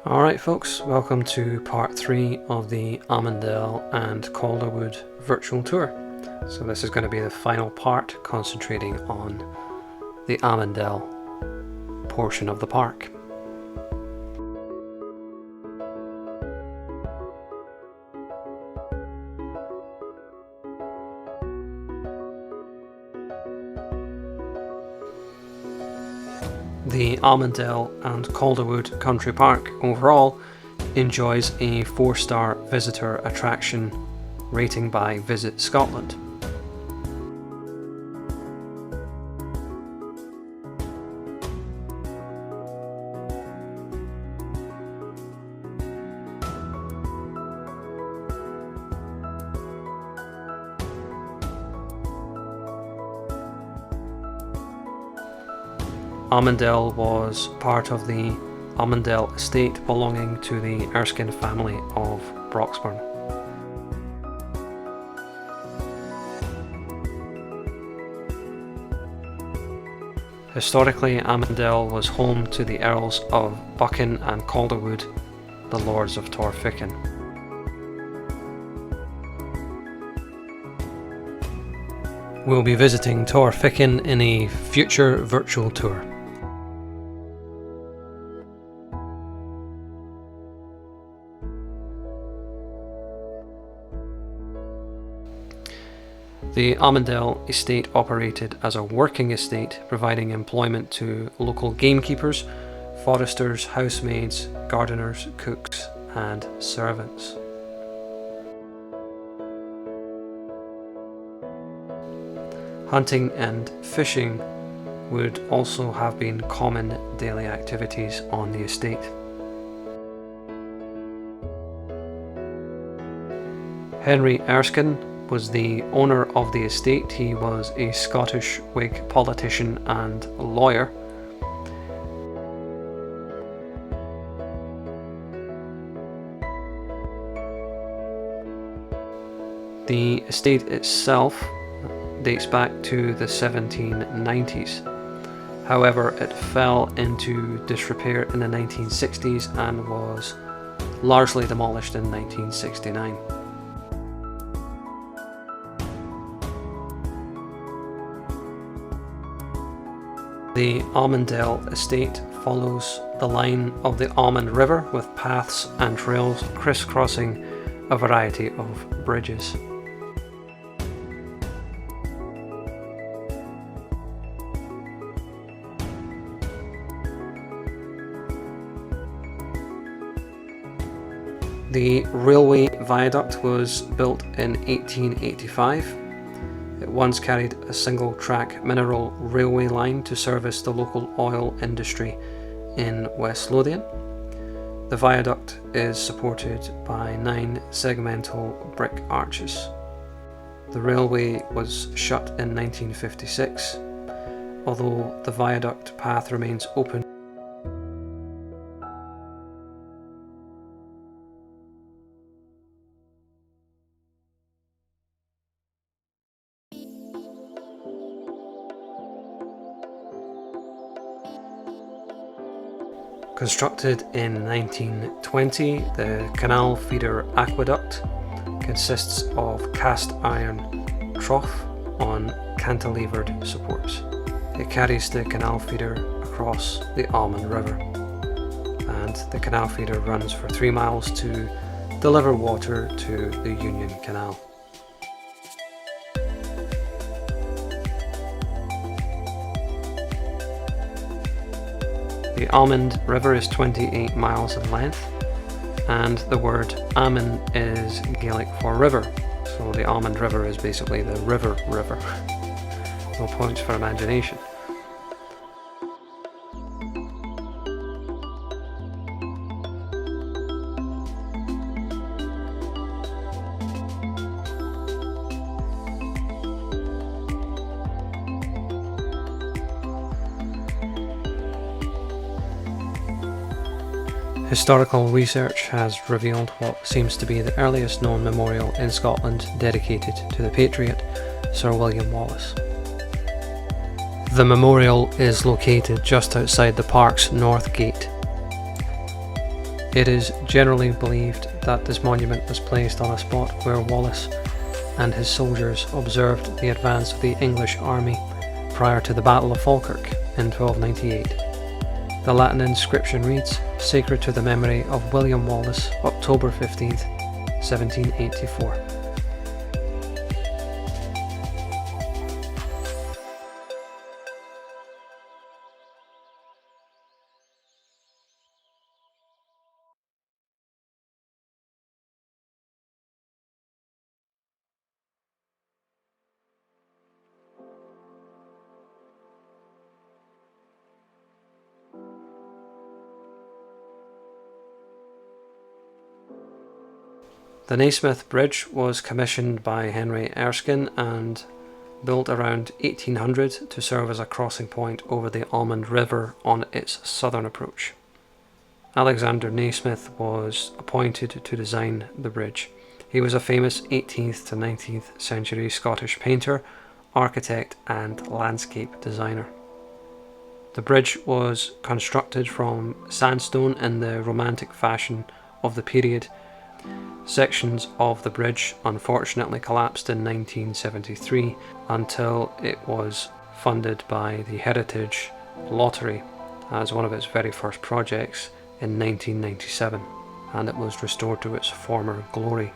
Alright folks, welcome to part 3 of the Almondell and Calderwood virtual tour. So this is going to be the final part, concentrating on the Almondell portion of the park. The Almondell and Calderwood Country Park overall enjoys a 4-star visitor attraction rating by Visit Scotland. Almondell was part of the Almondell estate belonging to the Erskine family of Broxbourne. Historically, Almondell was home to the Earls of Buchan and Calderwood, the Lords of Torfichan. We'll be visiting Torfichan in a future virtual tour. The Almondell estate operated as a working estate, providing employment to local gamekeepers, foresters, housemaids, gardeners, cooks and servants. Hunting and fishing would also have been common daily activities on the estate. Henry Erskine was the owner of the estate. He was a Scottish Whig politician and lawyer. The estate itself dates back to the 1790s. However, it fell into disrepair in the 1960s and was largely demolished in 1969. The Almondell estate follows the line of the Almond River with paths and trails crisscrossing a variety of bridges. The railway viaduct was built in 1885. It once carried a single-track mineral railway line to service the local oil industry in West Lothian. The viaduct is supported by 9 segmental brick arches. The railway was shut in 1956, although the viaduct path remains open. Constructed in 1920, the canal feeder aqueduct consists of cast iron trough on cantilevered supports. It carries the canal feeder across the Almond River, and the canal feeder runs for 3 miles to deliver water to the Union Canal. The Almond River is 28 miles in length, and the word Almond is Gaelic for river, so the Almond River is basically the river. No points for imagination. Historical research has revealed what seems to be the earliest known memorial in Scotland dedicated to the patriot Sir William Wallace. The memorial is located just outside the park's north gate. It is generally believed that this monument was placed on a spot where Wallace and his soldiers observed the advance of the English army prior to the Battle of Falkirk in 1298. The Latin inscription reads, "Sacred to the memory of William Wallace, October 15th, 1784. The Naismith Bridge was commissioned by Henry Erskine and built around 1800 to serve as a crossing point over the Almond River on its southern approach. Alexander Naismith was appointed to design the bridge. He was a famous 18th to 19th century Scottish painter, architect and landscape designer. The bridge was constructed from sandstone in the Romantic fashion of the period. Sections of the bridge unfortunately collapsed in 1973 until it was funded by the Heritage Lottery as one of its very first projects in 1997, and it was restored to its former glory.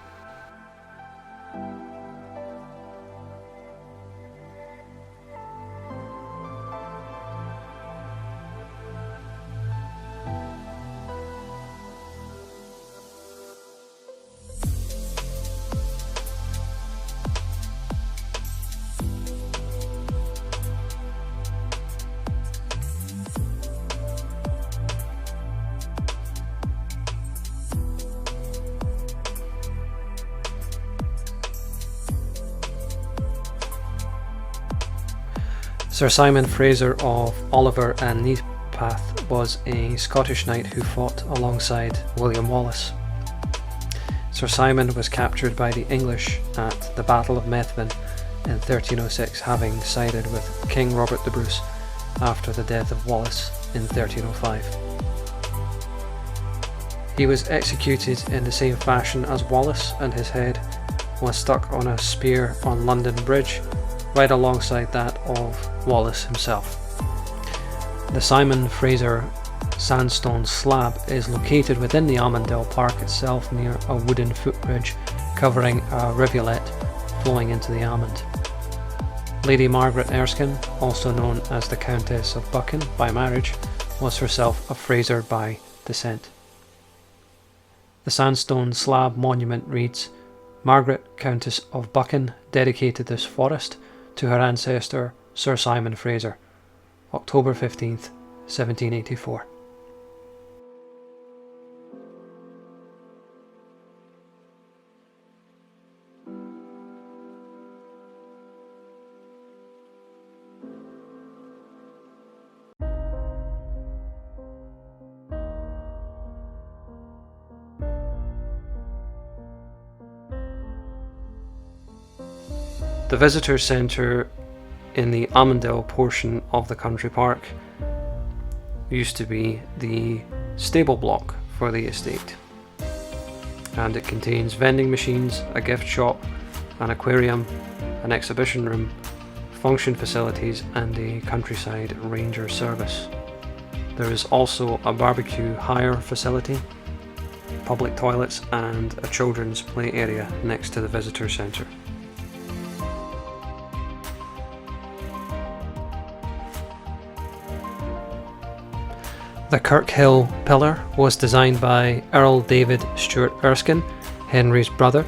Sir Simon Fraser of Oliver and Neathpath was a Scottish knight who fought alongside William Wallace. Sir Simon was captured by the English at the Battle of Methven in 1306, having sided with King Robert the Bruce after the death of Wallace in 1305. He was executed in the same fashion as Wallace, and his head was stuck on a spear on London Bridge, right alongside that of Wallace himself. The Simon Fraser sandstone slab is located within the Almondell Park itself near a wooden footbridge covering a rivulet flowing into the Almond. Lady Margaret Erskine, also known as the Countess of Buchan by marriage, was herself a Fraser by descent. The sandstone slab monument reads, "Margaret, Countess of Buchan, dedicated this forest to her ancestor Sir Simon Fraser, October 15th, 1784. The visitor centre in the Almondell portion of the country park used to be the stable block for the estate, and it contains vending machines, a gift shop, an aquarium, an exhibition room, function facilities and a countryside ranger service. There is also a barbecue hire facility, public toilets and a children's play area next to the visitor centre. The Kirkhill pillar was designed by Earl David Stuart Erskine, Henry's brother,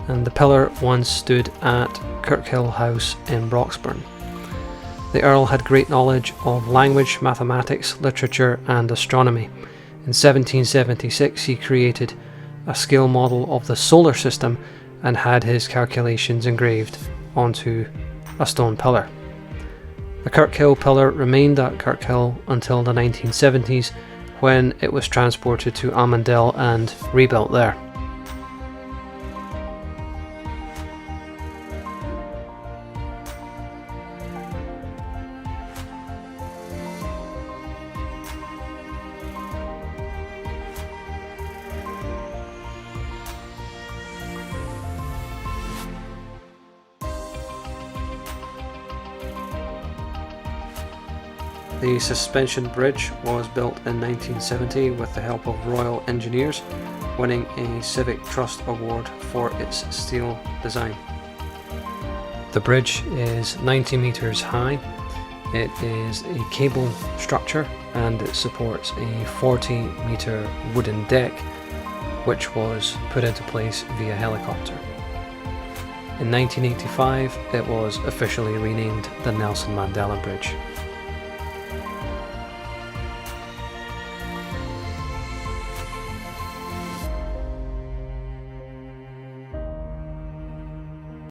and the pillar once stood at Kirkhill House in Broxburn. The Earl had great knowledge of language, mathematics, literature and astronomy. In 1776 he created a scale model of the solar system and had his calculations engraved onto a stone pillar. The Kirkhill pillar remained at Kirkhill until the 1970s, when it was transported to Almondell and rebuilt there. The suspension bridge was built in 1970 with the help of Royal Engineers, winning a Civic Trust Award for its steel design. The bridge is 90 metres high. It is a cable structure and it supports a 40-metre wooden deck which was put into place via helicopter. In 1985 it was officially renamed the Nelson Mandela Bridge.